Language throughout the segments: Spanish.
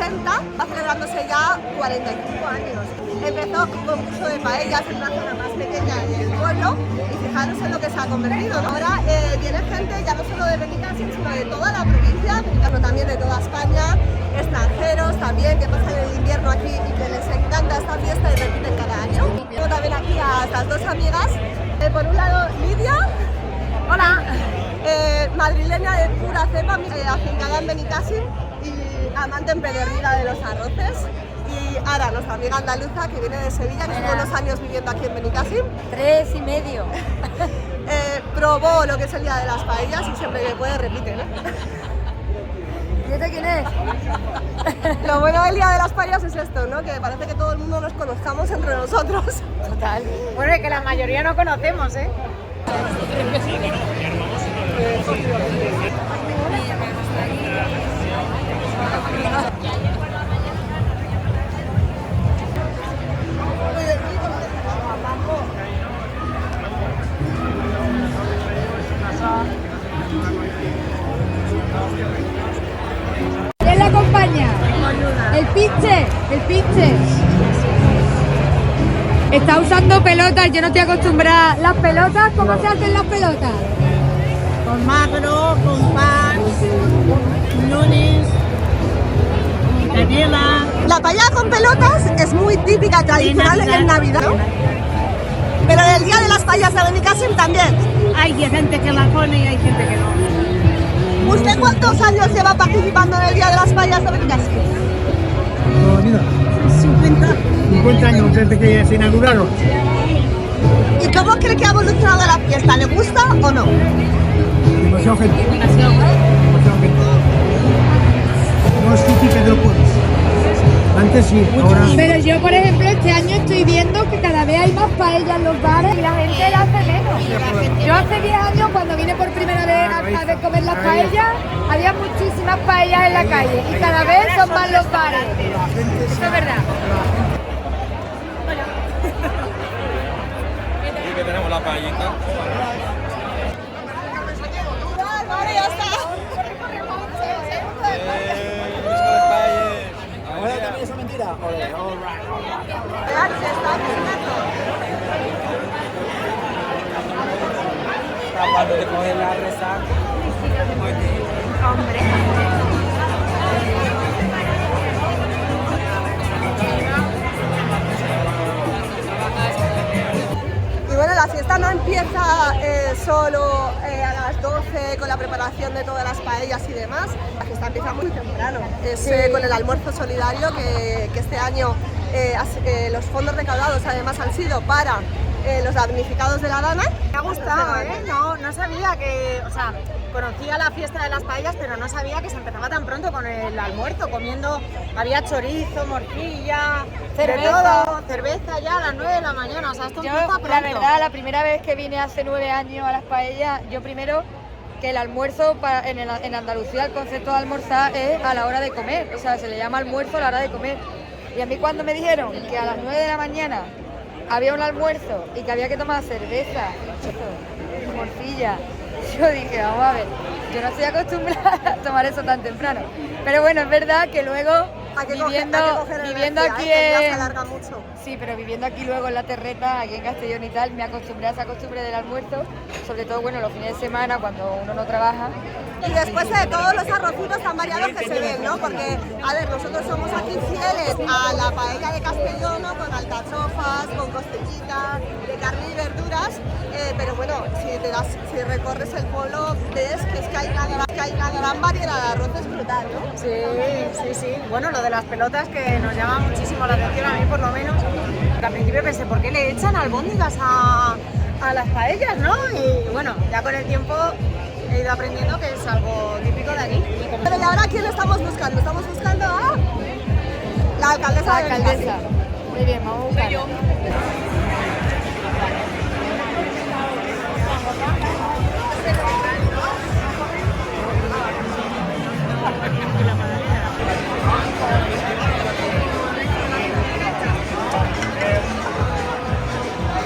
60, va celebrándose ya 45 años. Empezó con un concurso de paellas en una zona más pequeña del pueblo y fijaros en lo que se ha convertido, ¿no? Ahora viene gente ya no solo de Benicàssim, sino de toda la provincia, pero también de toda España, extranjeros también que pasan el invierno aquí y que les encanta esta fiesta y repiten cada año. Tengo también aquí a estas dos amigas, por un lado Lidia, hola, madrileña de pura cepa, afincada en Benicàssim y amante empedernida de los arroces. Y Ara, nuestra amiga andaluza que viene de Sevilla, que lleva unos años viviendo aquí en Benicàssim. 3 y medio. Probó lo que es el día de las paellas y siempre que puede repite, ¿no? ¿Y este quién es? Lo bueno del día de las paellas es esto, ¿no? Que parece que todo el mundo nos conozcamos entre nosotros. Total. Bueno, es que la mayoría no conocemos, ¿eh? ¿Quién la acompaña? El pinche. Está usando pelotas, yo no estoy acostumbrada. ¿Las pelotas? ¿Cómo se hacen las pelotas? Con magro, con pan, lunes, canela. La paella con pelotas es muy típica, tradicional en Navidad, ¿no? Pero en el día de las paellas de Benicàssim también. Hay gente que la pone y hay gente que no. ¿Usted cuántos años lleva participando en el día de las paellas de Benicàssim? Toda la vida. 50 años desde que se inauguraron. ¿Y cómo cree que ha evolucionado la fiesta? ¿Le gusta o no? Demasiado gente. Demasiado gente. No es típica de los pueblos. Antes sí, ahora. Pero yo, por ejemplo, este año estoy viendo que cada vez hay más paellas en los bares y la gente la hace menos. Yo hace 10 años, cuando vine por primera vez a ver comer las paellas, había muchísimas paellas en la calle y cada vez son más los bares. Eso es verdad. Aquí que tenemos la paellita. Vale, ya está. ¿Ahora también es mentira? Se está cocinando. Cuando te cogen la resaca. Y bueno, la fiesta no empieza solo a las 12 con la preparación de todas las paellas y demás. La fiesta empieza muy temprano. Es con el almuerzo solidario que este año los fondos recaudados además han sido para los damnificados de la Dana. Me ha gustado, ¿eh? No sabía que... O sea, conocía la fiesta de las paellas, pero no sabía que se empezaba tan pronto con el almuerzo, comiendo... Había chorizo, morcilla, cerveza ya a las 9 de la mañana, o sea, esto empieza pronto. La verdad, la primera vez que vine hace 9 años a las paellas, yo primero que el almuerzo en Andalucía, el concepto de almorzar es a la hora de comer, o sea, se le llama almuerzo a la hora de comer. Y a mí cuando me dijeron que a las 9 de la mañana había un almuerzo y que había que tomar cerveza, morcilla, yo dije, vamos a ver, yo no estoy acostumbrada a tomar eso tan temprano. Pero bueno, es verdad que luego viviendo aquí se alarga mucho. Sí, pero viviendo aquí luego en la terreta, aquí en Castellón y tal, me acostumbré a esa costumbre del almuerzo, sobre todo bueno los fines de semana cuando uno no trabaja. Y después de todos los arrocitos tan variados que se ven, ¿no? Porque, a ver, nosotros somos aquí fieles a la paella de Castellón, ¿no? Con alcachofas, con costillitas, de carne y verduras, pero bueno, si recorres el pueblo, ves que es que hay una gran variedad de arroces brutal, ¿no? Sí. Bueno, lo de las pelotas que nos llama muchísimo la atención, a mí por lo menos. Al principio pensé, ¿por qué le echan albóndigas a las paellas, no? Y bueno, ya con el tiempo he ido aprendiendo que es algo típico de aquí. Pero ¿y ahora a quién estamos buscando? Estamos buscando a la alcaldesa de Benicàssim. Muy bien, vamos a buscar.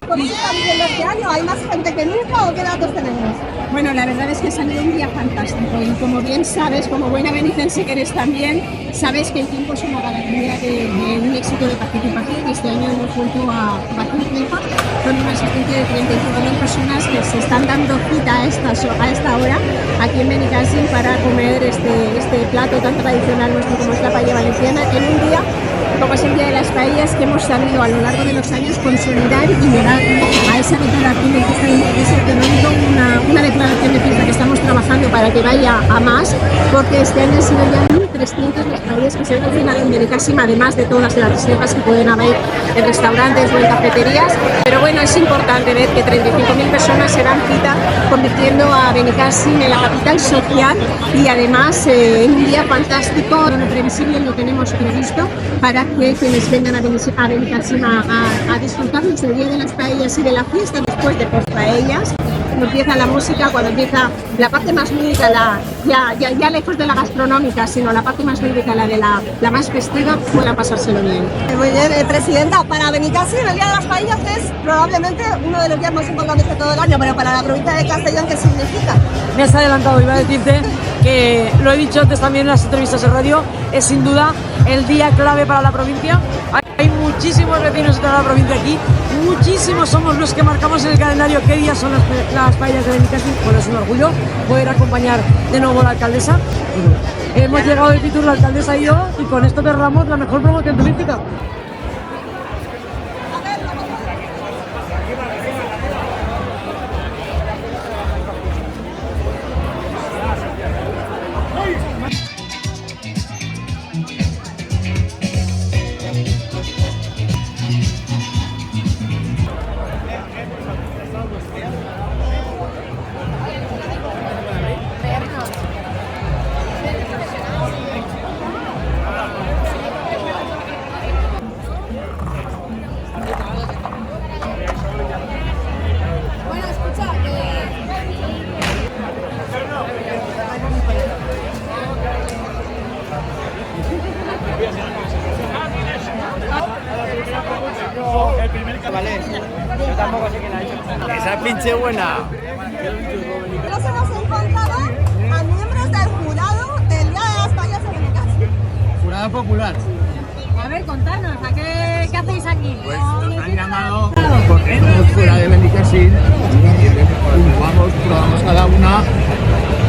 ¿Cómo se está viviendo este año? ¿Hay más gente que nunca o qué datos tenemos? Bueno, la verdad es que ha salido un día fantástico y como bien sabes, como buena benicense que eres también, sabes que el tiempo es una garantía de un éxito de participación y este año hemos vuelto a batir récord con una asistencia de 35.000 personas que se están dando cita a esta hora aquí en Benicàssim para comer este plato tan tradicional nuestro como es la paella valenciana en un día como es el Día de las Paellas, que hemos sabido a lo largo de los años consolidar y llegar a esa declaración de fiesta de interés económico, una declaración de fiesta que estamos trabajando para que vaya a más, porque este año han sido ya 1.300 las paellas que se han cocinado en Benicàssim, además de todas las reservas que pueden haber en restaurantes o en cafeterías. Pero bueno, es importante ver que 35.000 personas se dan cita, convirtiendo a Benicàssim en la capital social y además en un día fantástico, lo previsible lo tenemos previsto para que quienes vengan a Benicàssim a disfrutarnos del Día de las Paellas y de la fiesta después de post-paellas. Cuando empieza la música, cuando empieza la parte más lúdica, ya lejos de la gastronómica, sino la parte más lúdica, la más festiva, puedan pasárselo bien. Muy bien, Presidenta, para Benicàssim el Día de las Paellas es probablemente uno de los días más importantes de todo el año, pero para la provincia de Castellón, ¿qué significa? Me has adelantado, iba a decirte que lo he dicho antes también en las entrevistas de radio, es sin duda el día clave para la provincia. Hay muchísimos vecinos de toda la provincia aquí, muchísimos somos los que marcamos en el calendario qué días son las paellas de Benicàssim. Bueno, es un orgullo poder acompañar de nuevo a la alcaldesa. Hemos llegado de título la alcaldesa y yo, y con esto cerramos la mejor promoción turística. Esa pinche buena. Nos hemos encontrado a miembros del jurado del Día de las Paellas de Benicàssim. Jurado popular. A ver, contadnos, ¿qué hacéis aquí? Pues nos han llamado porque somos fuera de Benicàssim, probamos cada una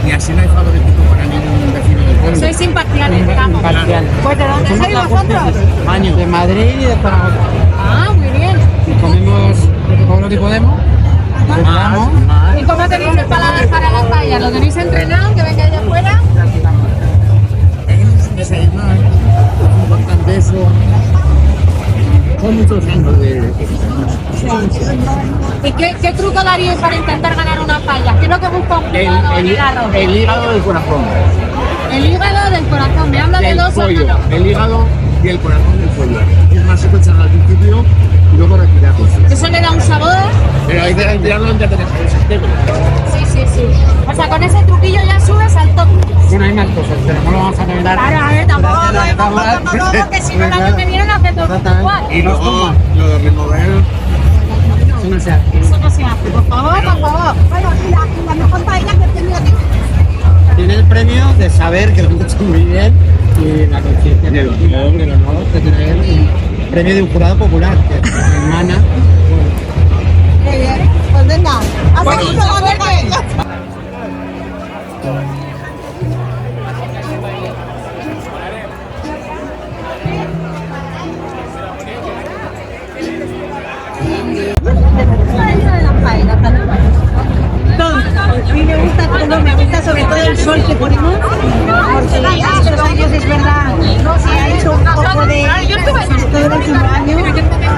y así no hay favoritismo para ningún vecino del pueblo. Sois imparciales, digamos. Pues ¿de dónde sois vosotros? Año. De Madrid y de Zaragoza. Ah, muy bien. Y comemos todo lo que podemos. ¿Y cómo tenéis el paladar para las paellas? ¿Lo tenéis entrenado? ¿Que vengáis de afuera? Desayunar, importante eso. Son muchos años de... ¿Y qué truco daríais para intentar ganar una paella? ¿Qué es lo que busca un jugador El hígado del corazón. El hígado del corazón, me habla de dos pollo, órganos. el hígado y el corazón del pollo. Es más, se puede echar al principio y luego retirarlo. Eso le da un sabor. Pero hay que retirarlo antes de que se desintegre. Sí. O sea, con ese truquillo ya subes al top. Bueno, hay más cosas, pero no lo vamos a revelar. Claro, a ver, tampoco, que si no el año que viene lo hace todo igual. Y luego lo de remover, eso no se hace. Eso no se hace, por favor. Bueno, y la mejor paella que he tenido aquí. Tiene el premio de saber que lo hemos hecho muy bien y la conciencia de los honor de tener el premio de un jurado popular, que hermana. Muy bien, pues venga, hacemos un programa de paellas. A mí me gusta todo, me gusta sobre todo el sol que ponemos, porque estos años es verdad, se ha hecho un poco de todo el último año,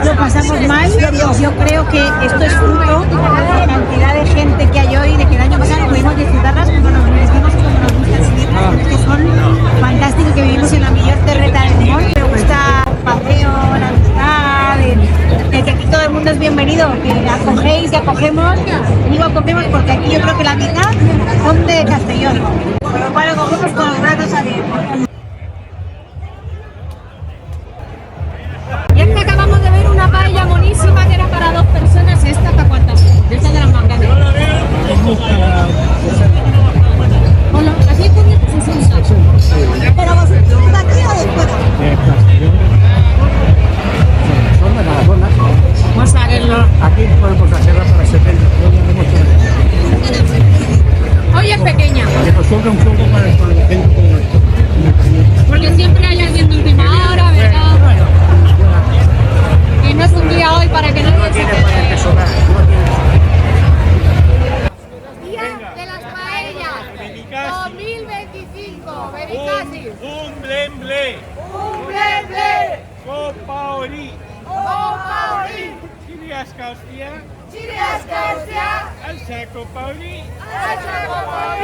lo pasamos mal, pero yo creo que esto es fruto de la cantidad de gente que hay hoy, de que el año pasado pudimos disfrutarlas como nos merecimos y como nos gusta seguirlas, que son fantásticos, que vivimos en la mejor terreta del mundo. Me gusta el paseo, la amistad, que aquí todo el mundo es bienvenido, que acogéis, que acogemos, digo acogemos porque aquí yo creo que la mitad son de Castellón, con lo cual acogemos con los brazos abiertos. Y es que acabamos de ver una paella monísima que era para 2 personas, esta choca un poco para la gente como esto. Porque siempre hay alguien de última hora, ¿verdad? Y no es un día hoy para que nadie se quede. Día de las paellas 2025, Benicàssim. Un blem ble. Un ble ble. Copa ori. Copa ori. Chiriasca hostia. Chiriasca hostia. El seco pauri. El seco pauri.